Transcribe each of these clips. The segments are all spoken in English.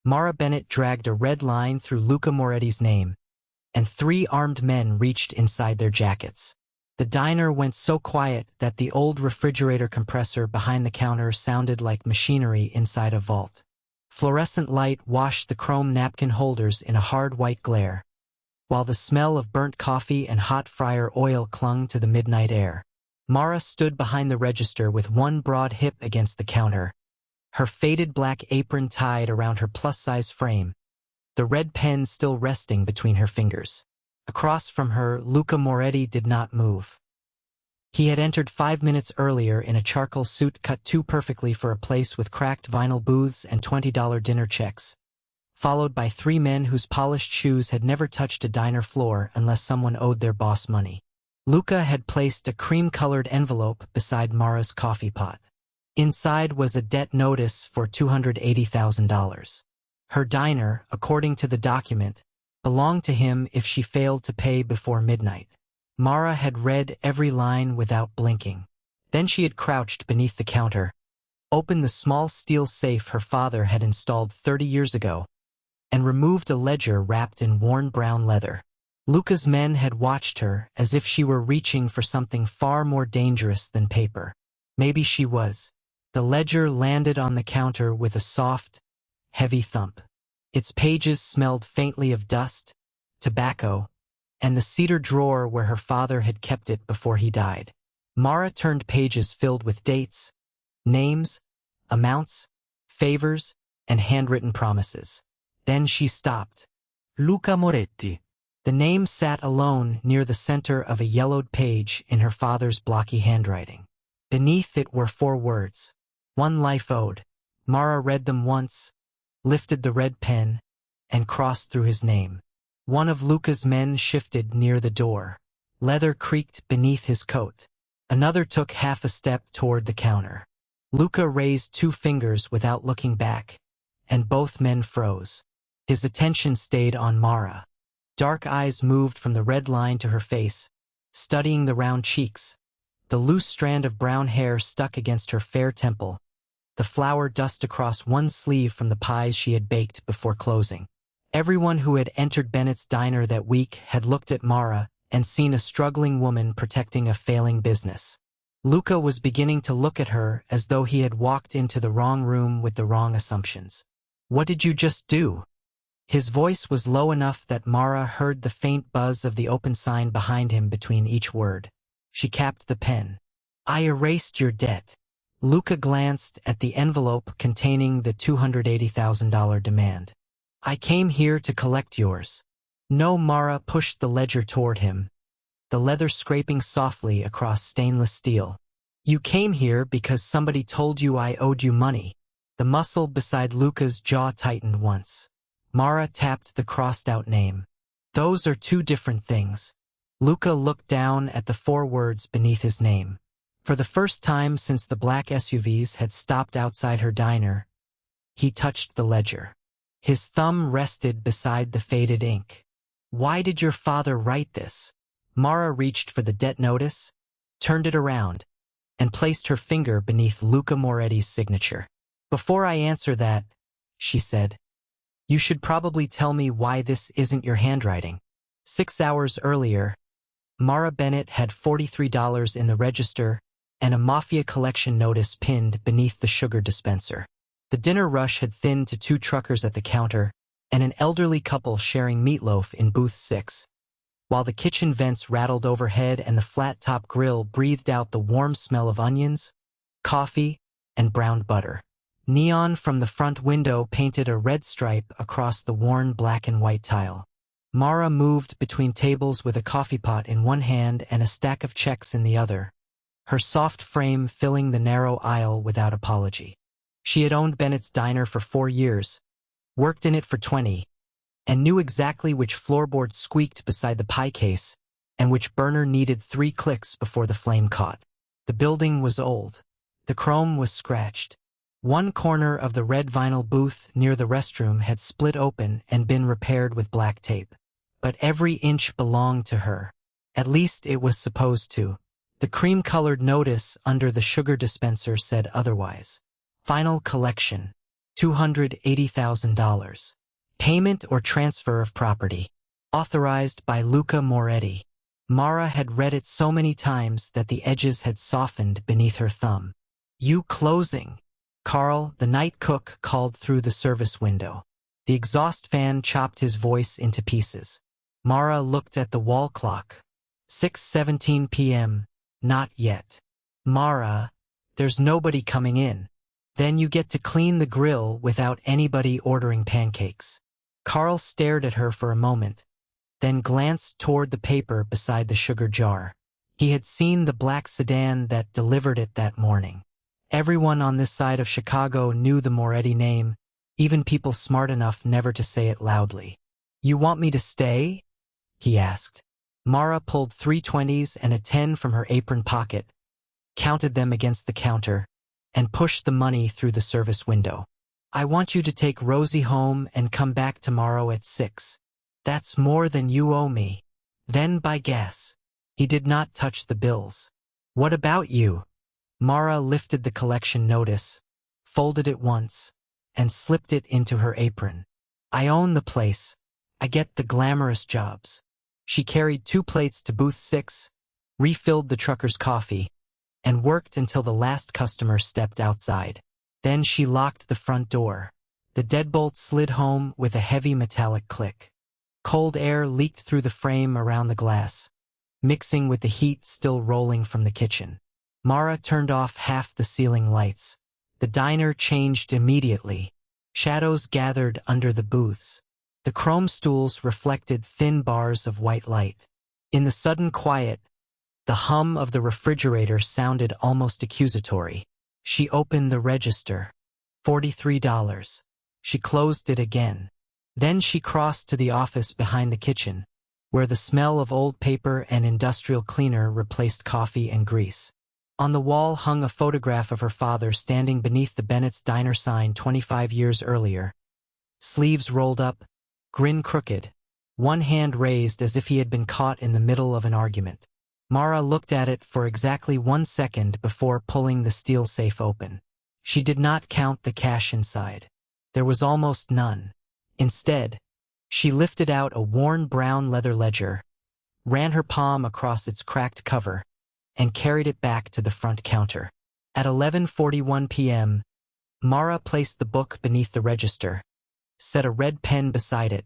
Mara Bennett dragged a red line through Luca Moretti's name, and 3 armed men reached inside their jackets. The diner went so quiet that the old refrigerator compressor behind the counter sounded like machinery inside a vault. Fluorescent light washed the chrome napkin holders in a hard white glare, while the smell of burnt coffee and hot fryer oil clung to the midnight air. Mara stood behind the register with one broad hip against the counter, her faded black apron tied around her plus-size frame, the red pen still resting between her fingers. Across from her, Luca Moretti did not move. He had entered 5 minutes earlier in a charcoal suit cut too perfectly for a place with cracked vinyl booths and $20 dinner checks, followed by 3 men whose polished shoes had never touched a diner floor unless someone owed their boss money. Luca had placed a cream-colored envelope beside Mara's coffee pot. Inside was a debt notice for $280,000. Her diner, according to the document, belonged to him if she failed to pay before midnight. Mara had read every line without blinking. Then she had crouched beneath the counter, opened the small steel safe her father had installed 30 years ago, and removed a ledger wrapped in worn brown leather. Luca's men had watched her as if she were reaching for something far more dangerous than paper. Maybe she was. The ledger landed on the counter with a soft, heavy thump. Its pages smelled faintly of dust, tobacco, and the cedar drawer where her father had kept it before he died. Mara turned pages filled with dates, names, amounts, favors, and handwritten promises. Then she stopped. Luca Moretti. The name sat alone near the center of a yellowed page in her father's blocky handwriting. Beneath it were 4 words. 1 life owed. Mara read them once, lifted the red pen, and crossed through his name. One of Luca's men shifted near the door. Leather creaked beneath his coat. Another took half a step toward the counter. Luca raised 2 fingers without looking back, and both men froze. His attention stayed on Mara. Dark eyes moved from the red line to her face, studying the round cheeks, the loose strand of brown hair stuck against her fair temple, the flour dust across one sleeve from the pies she had baked before closing. Everyone who had entered Bennett's diner that week had looked at Mara and seen a struggling woman protecting a failing business. Luca was beginning to look at her as though he had walked into the wrong room with the wrong assumptions. "What did you just do?" His voice was low enough that Mara heard the faint buzz of the open sign behind him between each word. She capped the pen. "I erased your debt." Luca glanced at the envelope containing the $280,000 demand. "I came here to collect yours." No, Mara pushed the ledger toward him, the leather scraping softly across stainless steel. "You came here because somebody told you I owed you money." The muscle beside Luca's jaw tightened once. Mara tapped the crossed-out name. "Those are 2 different things." Luca looked down at the 4 words beneath his name. For the first time since the black SUVs had stopped outside her diner, he touched the ledger. His thumb rested beside the faded ink. "Why did your father write this?" Mara reached for the debt notice, turned it around, and placed her finger beneath Luca Moretti's signature. "Before I answer that," she said, "you should probably tell me why this isn't your handwriting." 6 hours earlier, Mara Bennett had $43 in the register and a Mafia collection notice pinned beneath the sugar dispenser. The dinner rush had thinned to 2 truckers at the counter and an elderly couple sharing meatloaf in booth 6, while the kitchen vents rattled overhead and the flat-top grill breathed out the warm smell of onions, coffee, and browned butter. Neon from the front window painted a red stripe across the worn black and white tile. Mara moved between tables with a coffee pot in one hand and a stack of checks in the other, her soft frame filling the narrow aisle without apology. She had owned Bennett's diner for 4 years, worked in it for 20, and knew exactly which floorboard squeaked beside the pie case and which burner needed 3 clicks before the flame caught. The building was old. The chrome was scratched. One corner of the red vinyl booth near the restroom had split open and been repaired with black tape. But every inch belonged to her. At least it was supposed to. The cream-colored notice under the sugar dispenser said otherwise. Final collection. $280,000. Payment or transfer of property. Authorized by Luca Moretti. Mara had read it so many times that the edges had softened beneath her thumb. You closing? Carl, the night cook, called through the service window. The exhaust fan chopped his voice into pieces. Mara looked at the wall clock. 6:17 p.m. Not yet. Mara, there's nobody coming in. Then you get to clean the grill without anybody ordering pancakes. Carl stared at her for a moment, then glanced toward the paper beside the sugar jar. He had seen the black sedan that delivered it that morning. Everyone on this side of Chicago knew the Moretti name, even people smart enough never to say it loudly. You want me to stay? He asked. Mara pulled 3 20s and a 10 from her apron pocket, counted them against the counter, and pushed the money through the service window. I want you to take Rosie home and come back tomorrow at 6. That's more than you owe me. Then buy gas. He did not touch the bills. What about you? Mara lifted the collection notice, folded it once, and slipped it into her apron. I own the place. I get the glamorous jobs. She carried 2 plates to booth 6, refilled the trucker's coffee, and worked until the last customer stepped outside. Then she locked the front door. The deadbolt slid home with a heavy metallic click. Cold air leaked through the frame around the glass, mixing with the heat still rolling from the kitchen. Mara turned off half the ceiling lights. The diner changed immediately. Shadows gathered under the booths. The chrome stools reflected thin bars of white light. In the sudden quiet, the hum of the refrigerator sounded almost accusatory. She opened the register. $43. She closed it again. Then she crossed to the office behind the kitchen, where the smell of old paper and industrial cleaner replaced coffee and grease. On the wall hung a photograph of her father standing beneath the Bennett's Diner sign 25 years earlier. Sleeves rolled up, grin crooked, one hand raised as if he had been caught in the middle of an argument. Mara looked at it for exactly 1 second before pulling the steel safe open. She did not count the cash inside. There was almost none. Instead, she lifted out a worn brown leather ledger, ran her palm across its cracked cover, and carried it back to the front counter. At 11:41 p.m., Mara placed the book beneath the register, set a red pen beside it,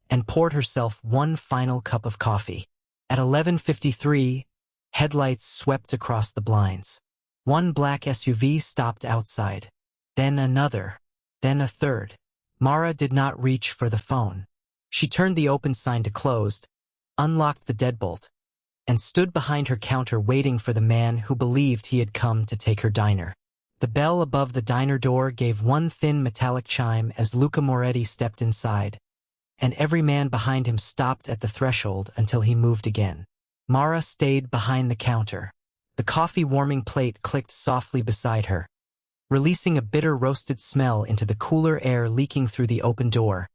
and poured herself one final cup of coffee. At 11:53, headlights swept across the blinds. One black SUV stopped outside. Then another. Then a third. Mara did not reach for the phone. She turned the open sign to closed, unlocked the deadbolt, and stood behind her counter waiting for the man who believed he had come to take her diner. The bell above the diner door gave one thin metallic chime as Luca Moretti stepped inside, and every man behind him stopped at the threshold until he moved again. Mara stayed behind the counter. The coffee warming plate clicked softly beside her, releasing a bitter roasted smell into the cooler air leaking through the open door,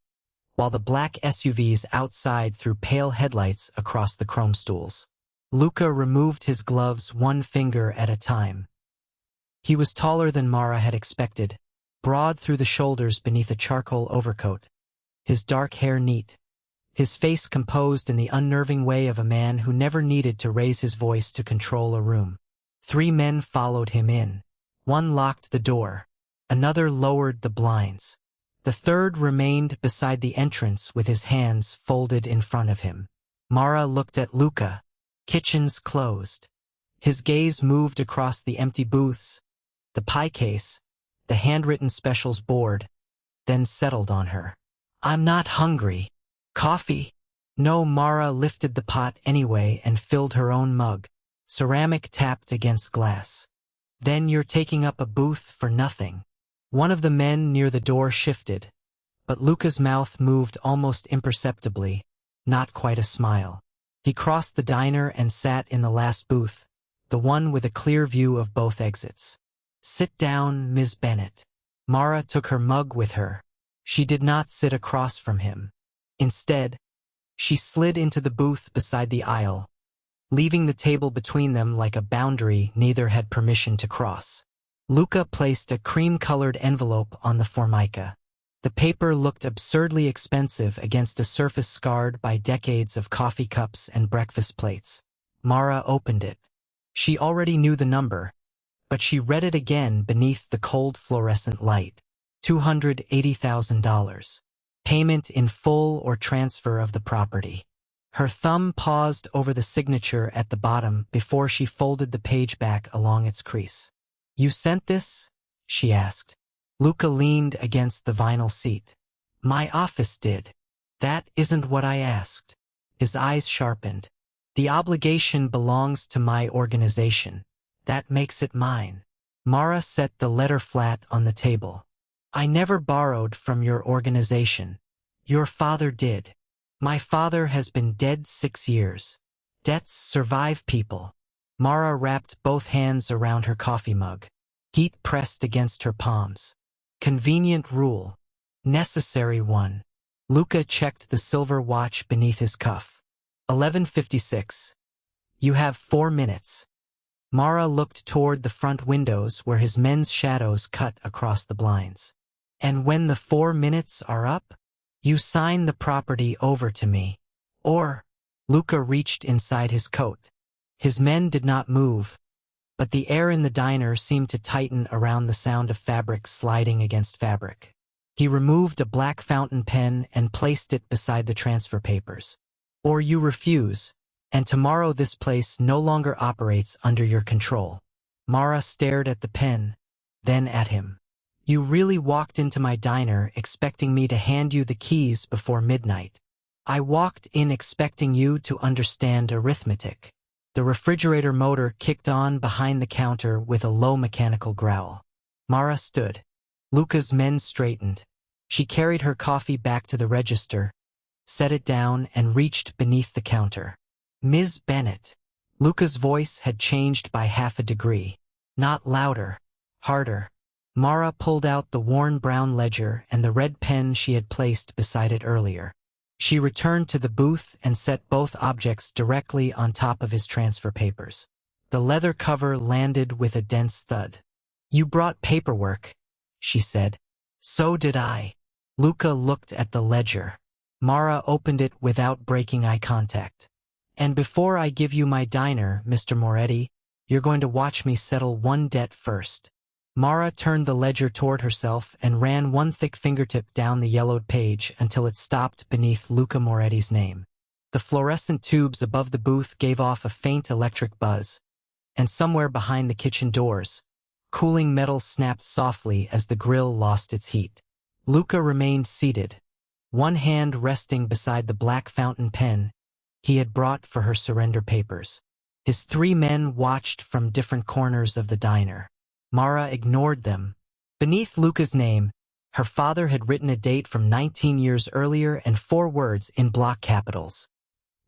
while the black SUVs outside threw pale headlights across the chrome stools. Luca removed his gloves 1 finger at a time. He was taller than Mara had expected, broad through the shoulders beneath a charcoal overcoat, his dark hair neat, his face composed in the unnerving way of a man who never needed to raise his voice to control a room. 3 men followed him in. One locked the door. Another lowered the blinds. The third remained beside the entrance with his hands folded in front of him. Mara looked at Luca. Kitchens closed. His gaze moved across the empty booths, the pie case, the handwritten specials board, then settled on her. I'm not hungry. Coffee? No. Mara lifted the pot anyway and filled her own mug. Ceramic tapped against glass. Then you're taking up a booth for nothing. One of the men near the door shifted, but Luca's mouth moved almost imperceptibly, not quite a smile. He crossed the diner and sat in the last booth, the one with a clear view of both exits. Sit down, Ms. Bennett. Mara took her mug with her. She did not sit across from him. Instead, she slid into the booth beside the aisle, leaving the table between them like a boundary neither had permission to cross. Luca placed a cream-colored envelope on the formica. The paper looked absurdly expensive against a surface scarred by decades of coffee cups and breakfast plates. Mara opened it. She already knew the number, but she read it again beneath the cold fluorescent light. $280,000. Payment in full or transfer of the property. Her thumb paused over the signature at the bottom before she folded the page back along its crease. "You sent this?" she asked. Luca leaned against the vinyl seat. "My office did." "That isn't what I asked." His eyes sharpened. "The obligation belongs to my organization. That makes it mine." Mara set the letter flat on the table. "I never borrowed from your organization. Your father did. My father has been dead 6 years. Debts survive people." Mara wrapped both hands around her coffee mug. Heat pressed against her palms. Convenient rule. Necessary one. Luca checked the silver watch beneath his cuff. 11:56. "You have 4 minutes." Mara looked toward the front windows where his men's shadows cut across the blinds. "And when the 4 minutes are up, you sign the property over to me. Or—" Luca reached inside his coat. His men did not move, but the air in the diner seemed to tighten around the sound of fabric sliding against fabric. He removed a black fountain pen and placed it beside the transfer papers. "Or you refuse, and tomorrow this place no longer operates under your control." Mara stared at the pen, then at him. "You really walked into my diner expecting me to hand you the keys before midnight." "I walked in expecting you to understand arithmetic." The refrigerator motor kicked on behind the counter with a low mechanical growl. Mara stood. Luca's men straightened. She carried her coffee back to the register, set it down, and reached beneath the counter. "Ms. Bennett." Luca's voice had changed by half a degree. Not louder, harder. Mara pulled out the worn brown ledger and the red pen she had placed beside it earlier. She returned to the booth and set both objects directly on top of his transfer papers. The leather cover landed with a dense thud. "You brought paperwork," she said. "So did I." Luca looked at the ledger. Mara opened it without breaking eye contact. "And before I give you my diner, Mr. Moretti, you're going to watch me settle one debt first." Mara turned the ledger toward herself and ran one thick fingertip down the yellowed page until it stopped beneath Luca Moretti's name. The fluorescent tubes above the booth gave off a faint electric buzz, and somewhere behind the kitchen doors, cooling metal snapped softly as the grill lost its heat. Luca remained seated, one hand resting beside the black fountain pen he had brought for her surrender papers. His 3 men watched from different corners of the diner. Mara ignored them. Beneath Luca's name, her father had written a date from 19 years earlier and 4 words in block capitals.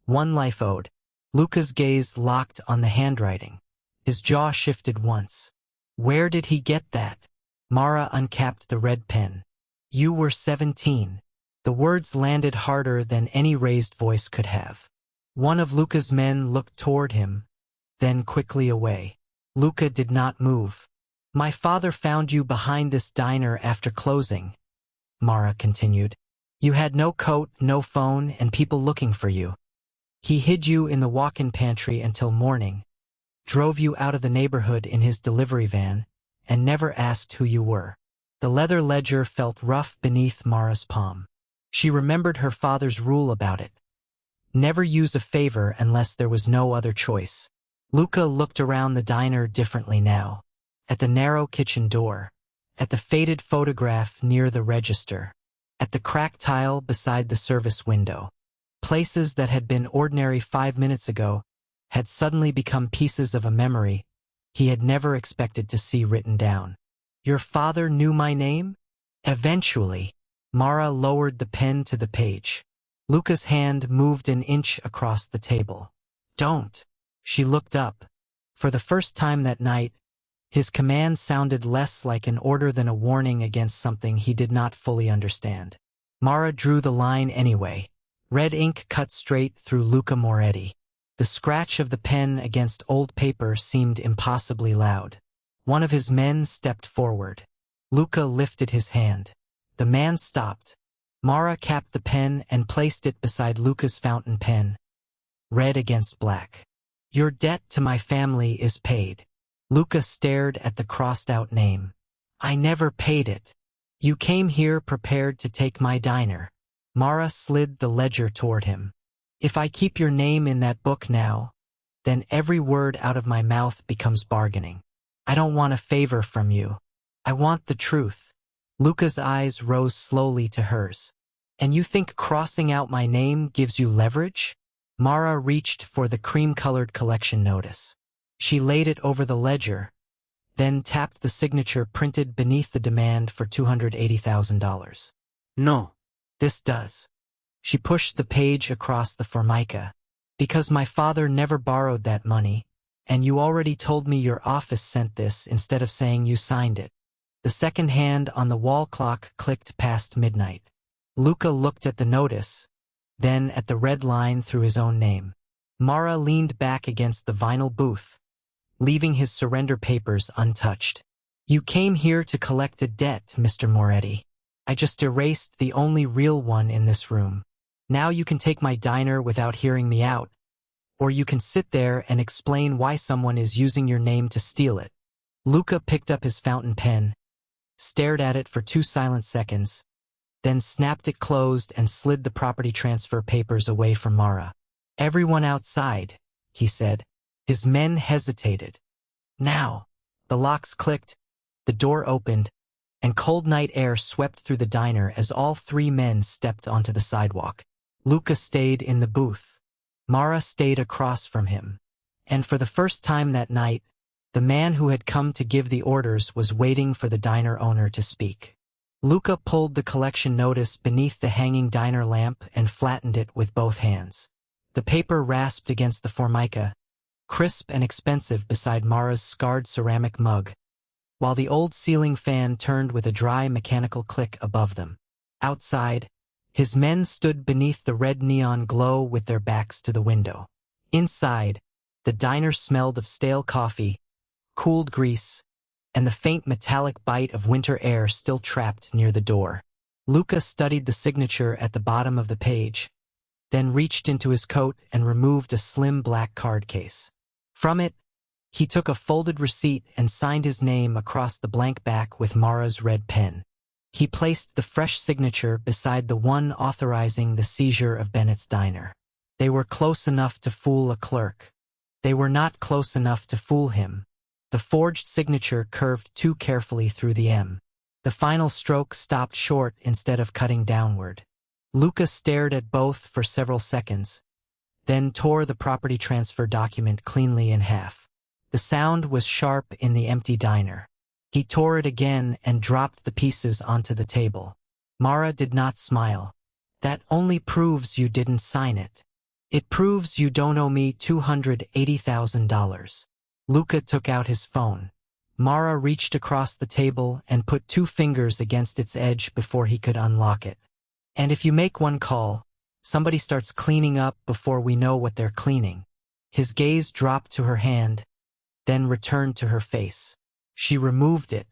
"One life owed." Luca's gaze locked on the handwriting. His jaw shifted once. Where did he get that? Mara uncapped the red pen. "You were 17. The words landed harder than any raised voice could have. One of Luca's men looked toward him, then quickly away. Luca did not move. "My father found you behind this diner after closing," Mara continued. "You had no coat, no phone, and people looking for you. He hid you in the walk-in pantry until morning, drove you out of the neighborhood in his delivery van, and never asked who you were." The leather ledger felt rough beneath Mara's palm. She remembered her father's rule about it. Never use a favor unless there was no other choice. Luca looked around the diner differently now. At the narrow kitchen door, at the faded photograph near the register, at the cracked tile beside the service window. Places that had been ordinary 5 minutes ago had suddenly become pieces of a memory he had never expected to see written down. "Your father knew my name?" Eventually, Mara lowered the pen to the page. Luca's hand moved an inch across the table. "Don't." She looked up. For the first time that night, his command sounded less like an order than a warning against something he did not fully understand. Mara drew the line anyway. Red ink cut straight through Luca Moretti. The scratch of the pen against old paper seemed impossibly loud. One of his men stepped forward. Luca lifted his hand. The man stopped. Mara capped the pen and placed it beside Luca's fountain pen. Red against black. Your debt to my family is paid. Luca stared at the crossed-out name. I never paid it. You came here prepared to take my diner. Mara slid the ledger toward him. If I keep your name in that book now, then every word out of my mouth becomes bargaining. I don't want a favor from you. I want the truth. Luca's eyes rose slowly to hers. And you think crossing out my name gives you leverage? Mara reached for the cream-colored collection notice. She laid it over the ledger, then tapped the signature printed beneath the demand for $280,000. No. This does. She pushed the page across the formica. Because my father never borrowed that money, and you already told me your office sent this instead of saying you signed it. The second hand on the wall clock clicked past midnight. Luca looked at the notice, then at the red line through his own name. Mara leaned back against the vinyl booth, leaving his surrender papers untouched. You came here to collect a debt, Mr. Moretti. I just erased the only real one in this room. Now you can take my diner without hearing me out, or you can sit there and explain why someone is using your name to steal it. Luca picked up his fountain pen, stared at it for 2 silent seconds, then snapped it closed and slid the property transfer papers away from Mara. Everyone outside, he said. His men hesitated. Now. The locks clicked, the door opened, and cold night air swept through the diner as all 3 men stepped onto the sidewalk. Luca stayed in the booth. Mara stayed across from him. And for the first time that night, the man who had come to give the orders was waiting for the diner owner to speak. Luca pulled the collection notice beneath the hanging diner lamp and flattened it with both hands. The paper rasped against the formica, crisp and expensive beside Mara's scarred ceramic mug, while the old ceiling fan turned with a dry mechanical click above them. Outside, his men stood beneath the red neon glow with their backs to the window. Inside, the diner smelled of stale coffee, cooled grease, and the faint metallic bite of winter air still trapped near the door. Luca studied the signature at the bottom of the page, then reached into his coat and removed a slim black card case. From it, he took a folded receipt and signed his name across the blank back with Mara's red pen. He placed the fresh signature beside the one authorizing the seizure of Bennett's diner. They were close enough to fool a clerk. They were not close enough to fool him. The forged signature curved too carefully through the M. The final stroke stopped short instead of cutting downward. Luca stared at both for several seconds, then tore the property transfer document cleanly in half. The sound was sharp in the empty diner. He tore it again and dropped the pieces onto the table. Mara did not smile. That only proves you didn't sign it. It proves you don't owe me $280,000. Luca took out his phone. Mara reached across the table and put 2 fingers against its edge before he could unlock it. And if you make one call, somebody starts cleaning up before we know what they're cleaning. His gaze dropped to her hand, then returned to her face. She removed it.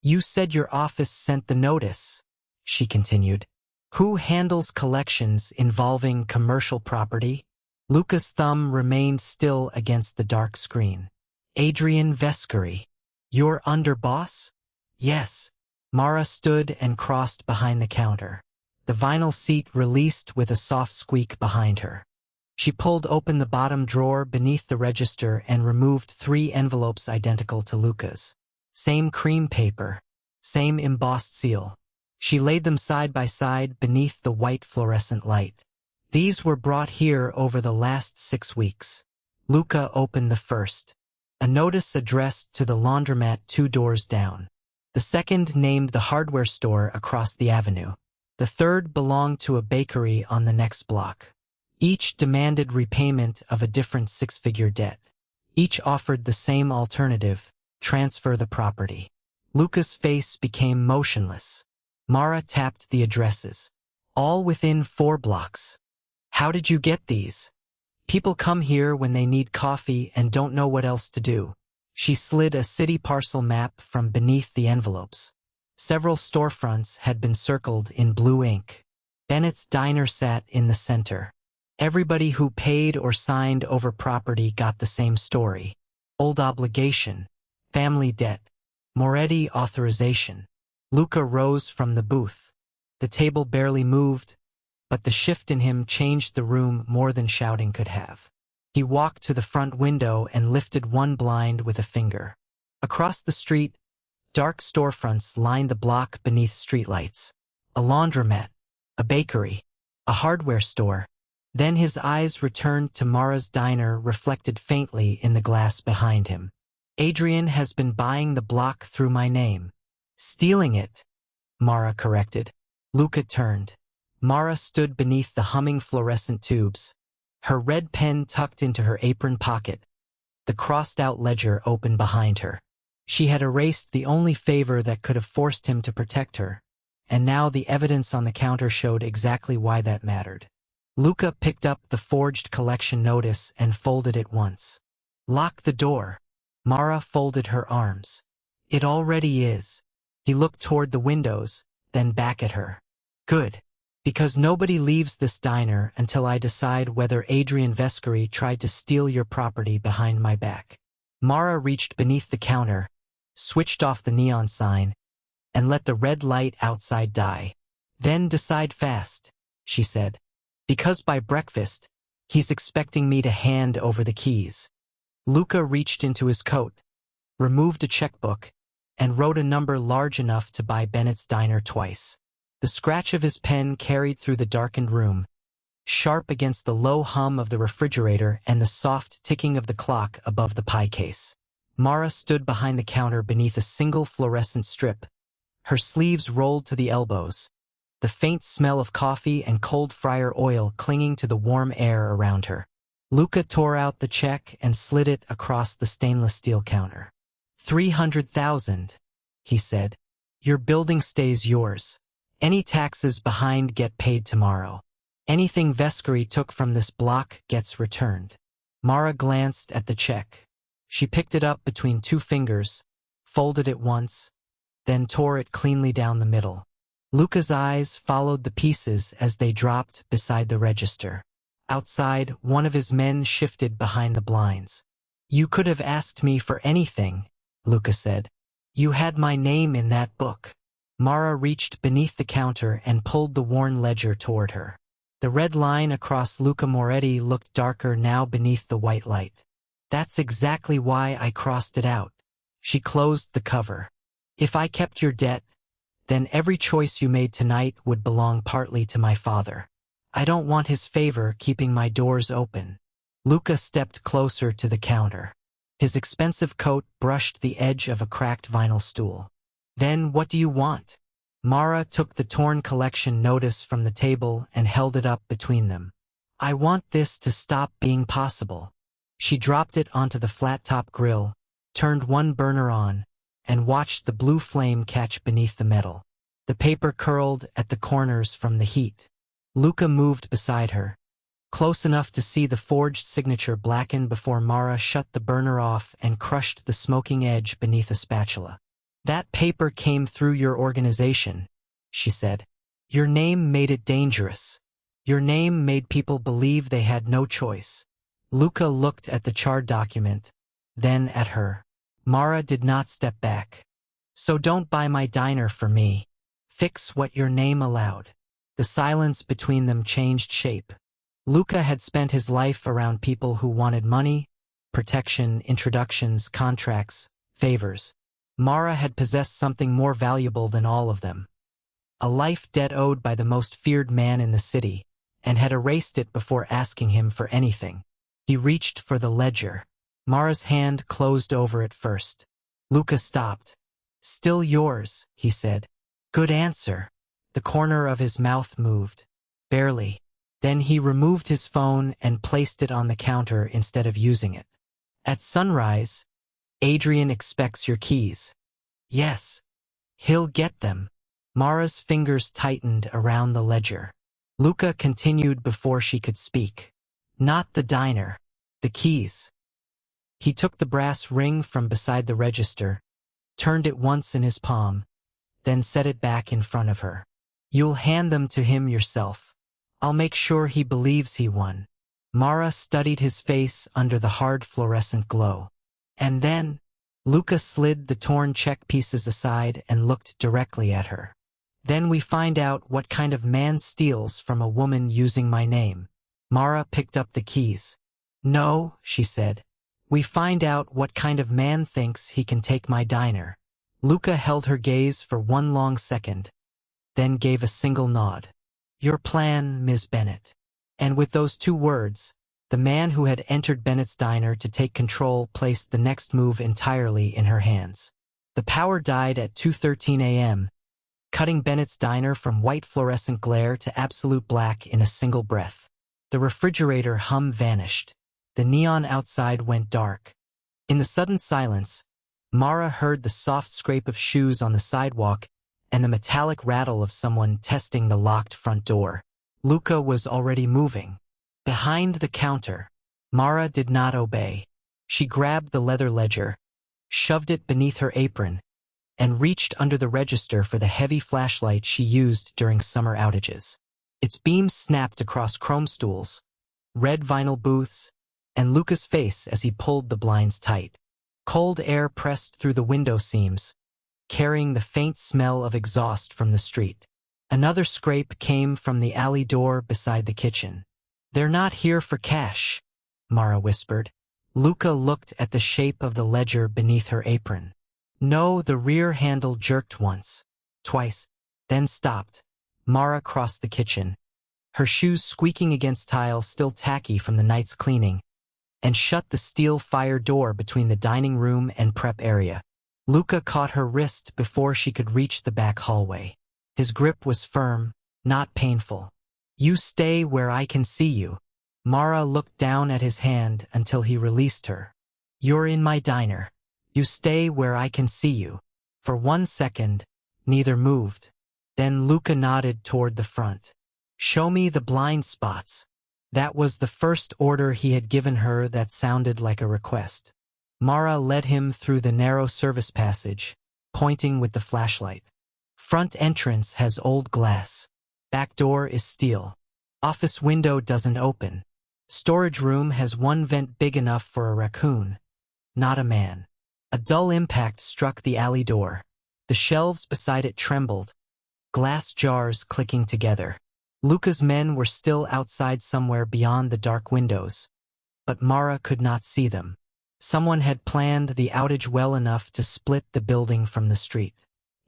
You said your office sent the notice, she continued. Who handles collections involving commercial property? Luca's thumb remained still against the dark screen. Adrian Vescari. Your underboss? Yes. Mara stood and crossed behind the counter. The vinyl seat released with a soft squeak behind her. She pulled open the bottom drawer beneath the register and removed 3 envelopes identical to Luca's. Same cream paper, same embossed seal. She laid them side by side beneath the white fluorescent light. These were brought here over the last 6 weeks. Luca opened the first. A notice addressed to the laundromat 2 doors down. The second named the hardware store across the avenue. The third belonged to a bakery on the next block. Each demanded repayment of a different 6-figure debt. Each offered the same alternative: transfer the property. Luca's face became motionless. Mara tapped the addresses. All within 4 blocks. How did you get these? People come here when they need coffee and don't know what else to do. She slid a city parcel map from beneath the envelopes. Several storefronts had been circled in blue ink. Bennett's diner sat in the center. Everybody who paid or signed over property got the same story. Old obligation, family debt, Moretti authorization. Luca rose from the booth. The table barely moved, but the shift in him changed the room more than shouting could have. He walked to the front window and lifted one blind with a finger. Across the street, dark storefronts lined the block beneath streetlights. A laundromat, a bakery, a hardware store. Then his eyes returned to Mara's diner reflected faintly in the glass behind him. Adrian has been buying the block through my name. Stealing it, Mara corrected. Luca turned. Mara stood beneath the humming fluorescent tubes, her red pen tucked into her apron pocket, the crossed-out ledger open behind her. She had erased the only favor that could have forced him to protect her, and now the evidence on the counter showed exactly why that mattered. Luca picked up the forged collection notice and folded it once. Lock the door. Mara folded her arms. It already is. He looked toward the windows, then back at her. Good. Because nobody leaves this diner until I decide whether Adrian Vescari tried to steal your property behind my back. Mara reached beneath the counter, switched off the neon sign, and let the red light outside die. Then decide fast, she said. Because by breakfast, he's expecting me to hand over the keys. Luca reached into his coat, removed a checkbook, and wrote a number large enough to buy Bennett's diner twice. The scratch of his pen carried through the darkened room, sharp against the low hum of the refrigerator and the soft ticking of the clock above the pie case. Mara stood behind the counter beneath a single fluorescent strip, her sleeves rolled to the elbows, the faint smell of coffee and cold fryer oil clinging to the warm air around her. Luca tore out the check and slid it across the stainless steel counter. 300,000, he said. Your building stays yours. Any taxes behind get paid tomorrow. Anything Vescari took from this block gets returned. Mara glanced at the check. She picked it up between two fingers, folded it once, then tore it cleanly down the middle. Luca's eyes followed the pieces as they dropped beside the register. Outside, one of his men shifted behind the blinds. You could have asked me for anything, Luca said. You had my name in that book. Mara reached beneath the counter and pulled the worn ledger toward her. The red line across Luca Moretti looked darker now beneath the white light. That's exactly why I crossed it out. She closed the cover. If I kept your debt, then every choice you made tonight would belong partly to my father. I don't want his favor keeping my doors open. Luca stepped closer to the counter. His expensive coat brushed the edge of a cracked vinyl stool. Then what do you want? Mara took the torn collection notice from the table and held it up between them. I want this to stop being possible. She dropped it onto the flat-top grill, turned one burner on, and watched the blue flame catch beneath the metal. The paper curled at the corners from the heat. Luca moved beside her, close enough to see the forged signature blacken before Mara shut the burner off and crushed the smoking edge beneath a spatula. That paper came through your organization, she said. Your name made it dangerous. Your name made people believe they had no choice. Luca looked at the charred document, then at her. Mara did not step back. So don't buy my diner for me. Fix what your name allowed. The silence between them changed shape. Luca had spent his life around people who wanted money, protection, introductions, contracts, favors. Mara had possessed something more valuable than all of them. A life debt owed by the most feared man in the city, and had erased it before asking him for anything. He reached for the ledger. Mara's hand closed over it first. Luca stopped. Still yours, he said. Good answer. The corner of his mouth moved. Barely. Then he removed his phone and placed it on the counter instead of using it. At sunrise, Adrian expects your keys. Yes. He'll get them. Mara's fingers tightened around the ledger. Luca continued before she could speak. Not the diner. The keys. He took the brass ring from beside the register, turned it once in his palm, then set it back in front of her. You'll hand them to him yourself. I'll make sure he believes he won. Mara studied his face under the hard fluorescent glow. And then, Luca slid the torn check pieces aside and looked directly at her. Then we find out what kind of man steals from a woman using my name. Mara picked up the keys. No, she said. We find out what kind of man thinks he can take my diner. Luca held her gaze for one long second, then gave a single nod. Your plan, Ms. Bennett. And with those two words, the man who had entered Bennett's diner to take control placed the next move entirely in her hands. The power died at 2:13 a.m., cutting Bennett's diner from white fluorescent glare to absolute black in a single breath. The refrigerator hum vanished. The neon outside went dark. In the sudden silence, Mara heard the soft scrape of shoes on the sidewalk and the metallic rattle of someone testing the locked front door. Luca was already moving. Behind the counter, Mara did not obey. She grabbed the leather ledger, shoved it beneath her apron, and reached under the register for the heavy flashlight she used during summer outages. Its beams snapped across chrome stools, red vinyl booths, and Luca's face as he pulled the blinds tight. Cold air pressed through the window seams, carrying the faint smell of exhaust from the street. Another scrape came from the alley door beside the kitchen. They're not here for cash, Mara whispered. Luca looked at the shape of the ledger beneath her apron. No, the rear handle jerked once, twice, then stopped. Mara crossed the kitchen, her shoes squeaking against tile still tacky from the night's cleaning, and shut the steel fire door between the dining room and prep area. Luca caught her wrist before she could reach the back hallway. His grip was firm, not painful. You stay where I can see you. Mara looked down at his hand until he released her. You're in my diner. You stay where I can see you. For 1 second, neither moved. Then Luca nodded toward the front. Show me the blind spots. That was the first order he had given her that sounded like a request. Mara led him through the narrow service passage, pointing with the flashlight. Front entrance has old glass. Back door is steel. Office window doesn't open. Storage room has one vent big enough for a raccoon, not a man. A dull impact struck the alley door. The shelves beside it trembled, glass jars clicking together. Luca's men were still outside somewhere beyond the dark windows, but Mara could not see them. Someone had planned the outage well enough to split the building from the street.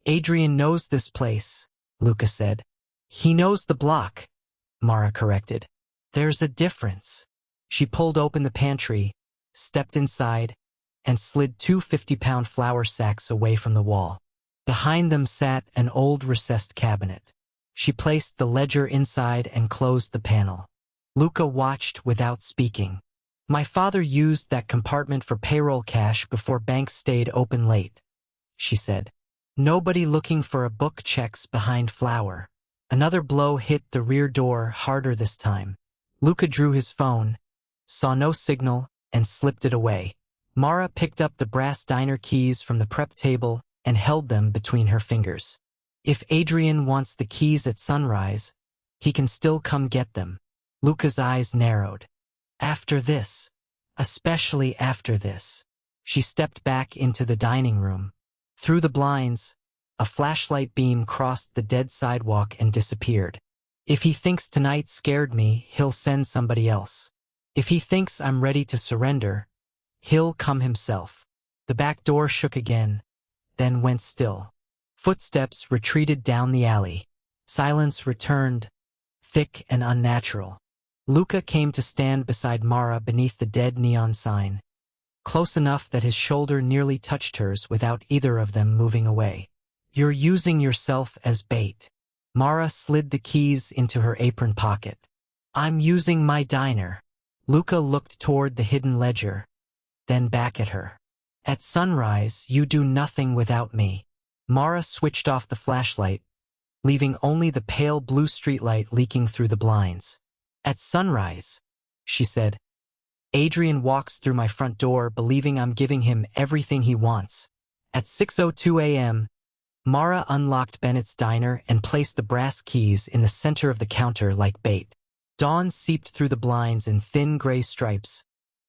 Adrian knows this place, Luca said. He knows the block, Mara corrected. There's a difference. She pulled open the pantry, stepped inside, and slid 2 50-pound flour sacks away from the wall. Behind them sat an old recessed cabinet. She placed the ledger inside and closed the panel. Luca watched without speaking. My father used that compartment for payroll cash before banks stayed open late, she said. Nobody looking for a book checks behind flour. Another blow hit the rear door harder this time. Luca drew his phone, saw no signal, and slipped it away. Mara picked up the brass diner keys from the prep table and held them between her fingers. If Adrian wants the keys at sunrise, he can still come get them. Luca's eyes narrowed. After this, especially after this. She stepped back into the dining room. Through the blinds, a flashlight beam crossed the dead sidewalk and disappeared. If he thinks tonight scared me, he'll send somebody else. If he thinks I'm ready to surrender, he'll come himself. The back door shook again, then went still. Footsteps retreated down the alley. Silence returned, thick and unnatural. Luca came to stand beside Mara beneath the dead neon sign, close enough that his shoulder nearly touched hers without either of them moving away. You're using yourself as bait. Mara slid the keys into her apron pocket. I'm using my diner. Luca looked toward the hidden ledger, then back at her. At sunrise, you do nothing without me. Mara switched off the flashlight, leaving only the pale blue streetlight leaking through the blinds. At sunrise, she said. Adrian walks through my front door believing I'm giving him everything he wants. At 6:02 a.m., Mara unlocked Bennett's diner and placed the brass keys in the center of the counter like bait. Dawn seeped through the blinds in thin gray stripes,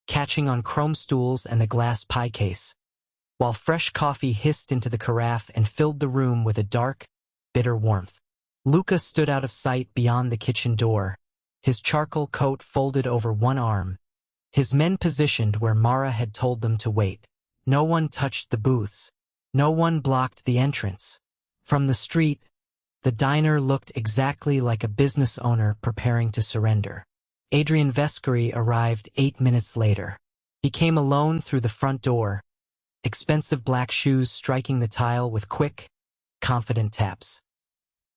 catching on chrome stools and the glass pie case, while fresh coffee hissed into the carafe and filled the room with a dark, bitter warmth. Luca stood out of sight beyond the kitchen door, his charcoal coat folded over one arm, his men positioned where Mara had told them to wait. No one touched the booths. No one blocked the entrance. From the street, the diner looked exactly like a business owner preparing to surrender. Adrian Vescari arrived 8 minutes later. He came alone through the front door, expensive black shoes striking the tile with quick, confident taps.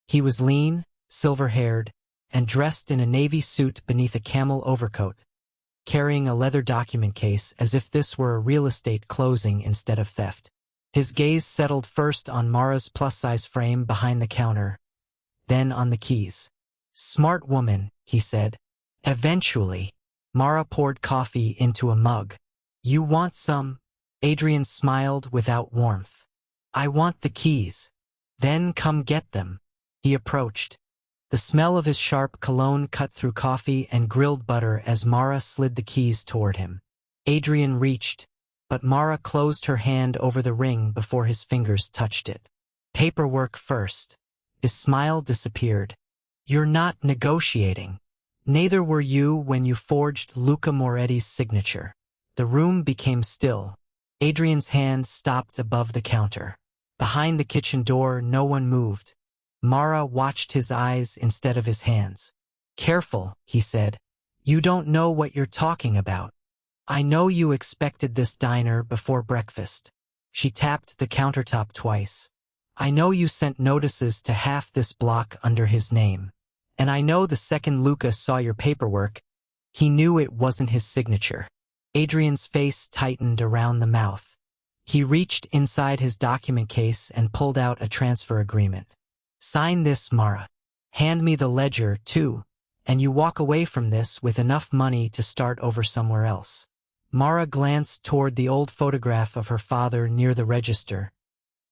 He was lean, silver-haired, and dressed in a navy suit beneath a camel overcoat, carrying a leather document case as if this were a real estate closing instead of theft. His gaze settled first on Mara's plus-size frame behind the counter, then on the keys. "Smart woman," he said. Eventually, Mara poured coffee into a mug. "You want some?" Adrian smiled without warmth. "I want the keys." "Then come get them." He approached. The smell of his sharp cologne cut through coffee and grilled butter as Mara slid the keys toward him. Adrian reached, but Mara closed her hand over the ring before his fingers touched it. "Paperwork first." His smile disappeared. "You're not negotiating. Neither were you when you forged Luca Moretti's signature." The room became still. Adrian's hand stopped above the counter. Behind the kitchen door, no one moved. Mara watched his eyes instead of his hands. "Careful," he said. "You don't know what you're talking about. I know you expected this diner before breakfast." She tapped the countertop twice. "I know you sent notices to half this block under his name. And I know the second Luca saw your paperwork, he knew it wasn't his signature." Adrian's face tightened around the mouth. He reached inside his document case and pulled out a transfer agreement. "Sign this, Mara. Hand me the ledger, too, and you walk away from this with enough money to start over somewhere else." Mara glanced toward the old photograph of her father near the register,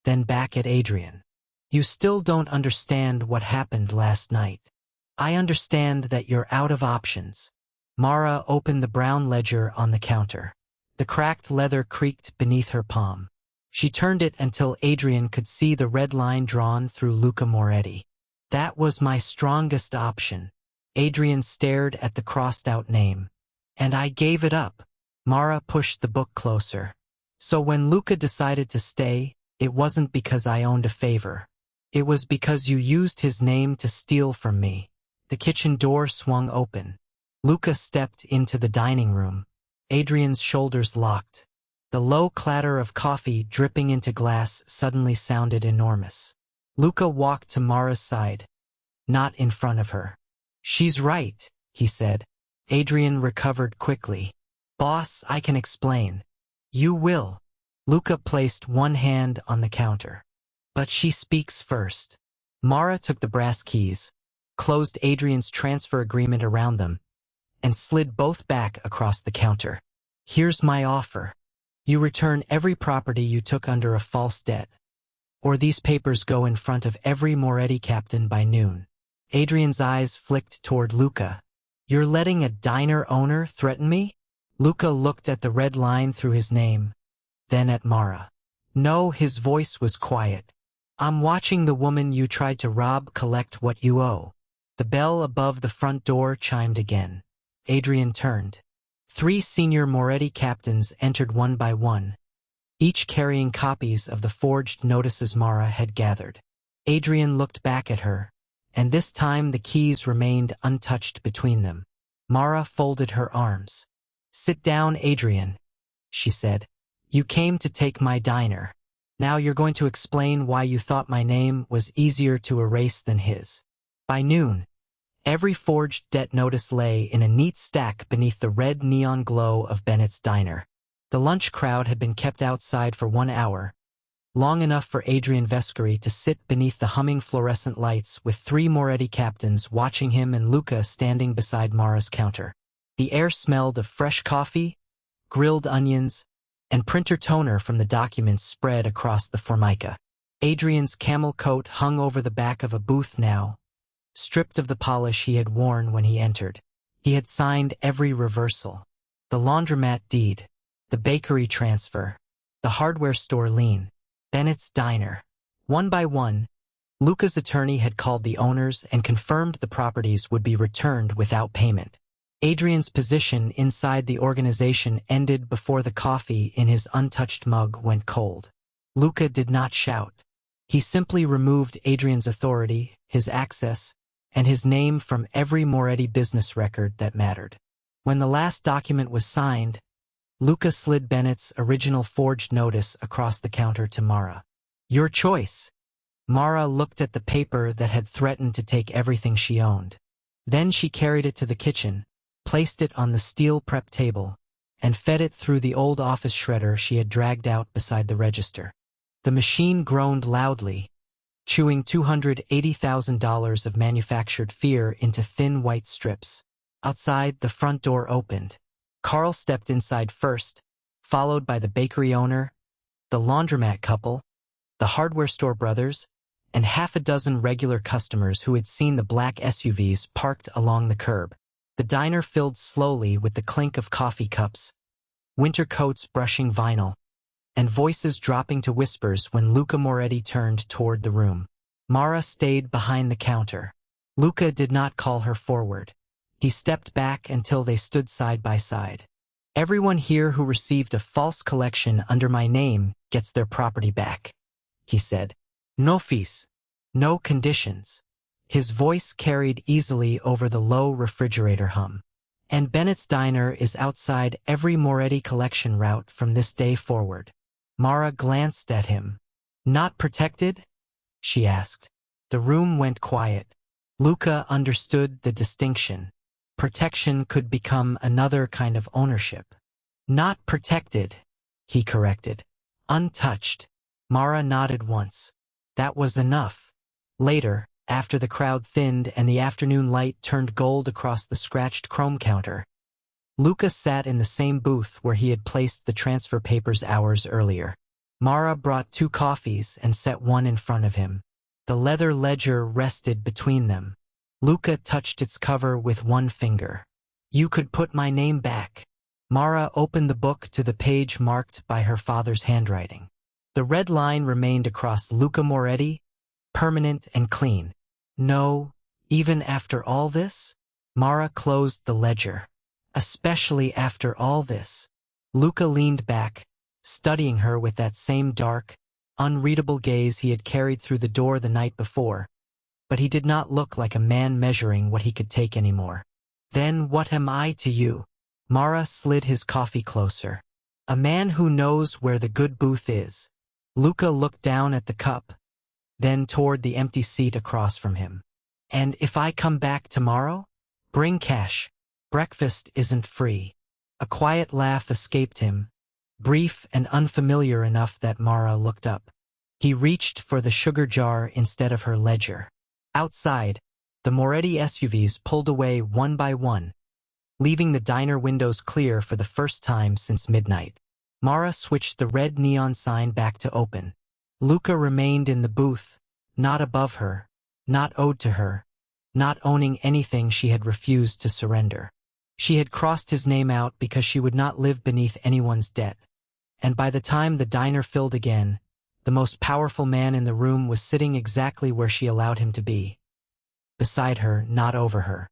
then back at Adrian. "You still don't understand what happened last night." "I understand that you're out of options." Mara opened the brown ledger on the counter. The cracked leather creaked beneath her palm. She turned it until Adrian could see the red line drawn through Luca Moretti. "That was my strongest option." Adrian stared at the crossed-out name. "And I gave it up." Mara pushed the book closer. "So when Luca decided to stay, it wasn't because I owned a favor. It was because you used his name to steal from me." The kitchen door swung open. Luca stepped into the dining room. Adrian's shoulders locked. The low clatter of coffee dripping into glass suddenly sounded enormous. Luca walked to Mara's side, not in front of her. "She's right," he said. Adrian recovered quickly. "Boss, I can explain." "You will." Luca placed one hand on the counter. "But she speaks first." Mara took the brass keys, closed Adrian's transfer agreement around them, and slid both back across the counter. "Here's my offer. You return every property you took under a false debt, or these papers go in front of every Moretti captain by noon." Adrian's eyes flicked toward Luca. "You're letting a diner owner threaten me?" Luca looked at the red line through his name, then at Mara. "No," his voice was quiet. "I'm watching the woman you tried to rob collect what you owe." The bell above the front door chimed again. Adrian turned. 3 senior Moretti captains entered one by one, each carrying copies of the forged notices Mara had gathered. Adrian looked back at her, and this time the keys remained untouched between them. Mara folded her arms. "Sit down, Adrian," she said. "You came to take my diner. Now you're going to explain why you thought my name was easier to erase than his." By noon, every forged debt notice lay in a neat stack beneath the red neon glow of Bennett's diner. The lunch crowd had been kept outside for 1 hour, long enough for Adrian Vescari to sit beneath the humming fluorescent lights with 3 Moretti captains watching him and Luca standing beside Mara's counter. The air smelled of fresh coffee, grilled onions, and printer toner from the documents spread across the formica. Adrian's camel coat hung over the back of a booth now, stripped of the polish he had worn when he entered. He had signed every reversal. The laundromat deed, the bakery transfer, the hardware store lien, Bennett's diner. One by one, Luca's attorney had called the owners and confirmed the properties would be returned without payment. Adrian's position inside the organization ended before the coffee in his untouched mug went cold. Luca did not shout. He simply removed Adrian's authority, his access, and his name from every Moretti business record that mattered. When the last document was signed, Luca slid Bennett's original forged notice across the counter to Mara. "Your choice." Mara looked at the paper that had threatened to take everything she owned. Then she carried it to the kitchen, placed it on the steel prep table, and fed it through the old office shredder she had dragged out beside the register. The machine groaned loudly, chewing $280,000 of manufactured fear into thin white strips. Outside, the front door opened. Carl stepped inside first, followed by the bakery owner, the laundromat couple, the hardware store brothers, and half a dozen regular customers who had seen the black SUVs parked along the curb. The diner filled slowly with the clink of coffee cups, winter coats brushing vinyl, and voices dropping to whispers when Luca Moretti turned toward the room. Mara stayed behind the counter. Luca did not call her forward. He stepped back until they stood side by side. "Everyone here who received a false collection under my name gets their property back," he said. "No fees. No conditions." His voice carried easily over the low refrigerator hum. "And Bennett's Diner is outside every Moretti collection route from this day forward." Mara glanced at him. "Not protected?" she asked. The room went quiet. Luca understood the distinction. Protection could become another kind of ownership. "Not protected," he corrected. "Untouched." Mara nodded once. That was enough. Later, after the crowd thinned and the afternoon light turned gold across the scratched chrome counter, Luca sat in the same booth where he had placed the transfer papers hours earlier. Mara brought 2 coffees and set one in front of him. The leather ledger rested between them. Luca touched its cover with one finger. "You could put my name back." Mara opened the book to the page marked by her father's handwriting. The red line remained across Luca Moretti, permanent and clean. "No, even after all this?" Mara closed the ledger. "Especially after all this." Luca leaned back, studying her with that same dark, unreadable gaze he had carried through the door the night before, but he did not look like a man measuring what he could take anymore. "Then what am I to you?" Mara slid his coffee closer. "A man who knows where the good booth is." Luca looked down at the cup, then toward the empty seat across from him. "And if I come back tomorrow? Bring cash. Breakfast isn't free." A quiet laugh escaped him, brief and unfamiliar enough that Mara looked up. He reached for the sugar jar instead of her ledger. Outside, the Moretti SUVs pulled away one by one, leaving the diner windows clear for the first time since midnight. Mara switched the red neon sign back to open. Luca remained in the booth, not above her, not owed to her, not owning anything she had refused to surrender. She had crossed his name out because she would not live beneath anyone's debt. And by the time the diner filled again, the most powerful man in the room was sitting exactly where she allowed him to be. Beside her, not over her.